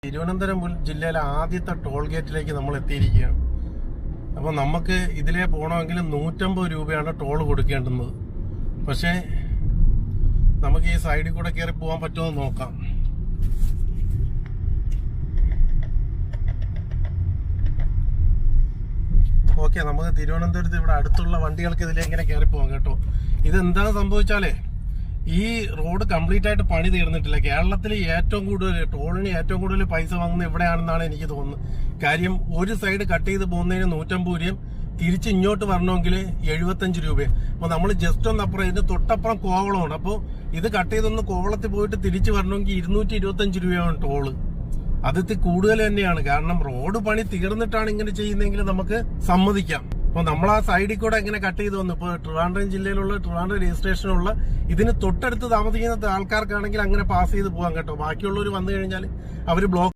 തിരുവനന്തപുരം ജില്ലയിലെ ആദ്യത്തെ ടോൾ ഗേറ്റിലേക്ക് നമ്മൾ എത്തിയിരിക്കുകയാണ്. അപ്പോൾ നമുക്ക് ഇതിലേ പോകണമെങ്കിൽ 150 രൂപയാണ് ടോൾ കൊടുക്കേണ്ടുന്നത്. പക്ഷേ നമുക്ക് ഈ സൈഡിൽ കൂടെ കയറി പോകാൻ പറ്റുമോ എന്ന് നോക്കാം. ഓക്കെ, നമുക്ക് തിരുവനന്തപുരത്ത് ഇവിടെ അടുത്തുള്ള വണ്ടികൾക്ക് ഇതിലേക്ക് ഇങ്ങനെ കയറി പോകാം കേട്ടോ. ഇതെന്താണ് സംഭവിച്ചാലേ, ഈ റോഡ് കംപ്ലീറ്റ് ആയിട്ട് പണി തീർന്നിട്ടില്ല. കേരളത്തിൽ ഏറ്റവും കൂടുതൽ ടോളിന് ഏറ്റവും കൂടുതൽ പൈസ വാങ്ങുന്നത് ഇവിടെയാണെന്നാണ് എനിക്ക് തോന്നുന്നത്. കാര്യം ഒരു സൈഡ് കട്ട് ചെയ്ത് പോകുന്നതിന് 150 രൂപയും തിരിച്ച് ഇങ്ങോട്ട് വരണമെങ്കിൽ 75 രൂപയും. അപ്പോൾ നമ്മൾ ജസ്റ്റ് ഒന്ന് അപ്പുറം, ഇതിന് തൊട്ടപ്പുറം കോവളമാണ്. അപ്പോൾ ഇത് കട്ട് ചെയ്തൊന്ന് കോവളത്തിൽ പോയിട്ട് തിരിച്ച് വരണമെങ്കിൽ 225 രൂപയാണ് ടോള്. അത് കൂടുതൽ തന്നെയാണ്. കാരണം റോഡ് പണി തീർന്നിട്ടാണ് ഇങ്ങനെ ചെയ്യുന്നതെങ്കിൽ നമുക്ക് സമ്മതിക്കാം. അപ്പൊ നമ്മൾ ആ സൈഡിൽ കൂടെ ഇങ്ങനെ കട്ട് ചെയ്ത് വന്നു. ഇപ്പൊ ട്രിവാൻഡ്രം ജില്ലയിലുള്ള ട്രിവാൻഡ്രം രജിസ്ട്രേഷനുള്ള ഇതിന് തൊട്ടടുത്ത് താമസിക്കുന്ന ആൾക്കാർക്കാണെങ്കിൽ അങ്ങനെ പാസ് ചെയ്ത് പോകാൻ കേട്ടോ. ബാക്കിയുള്ളവർ വന്നു കഴിഞ്ഞാൽ അവർ ബ്ലോക്ക്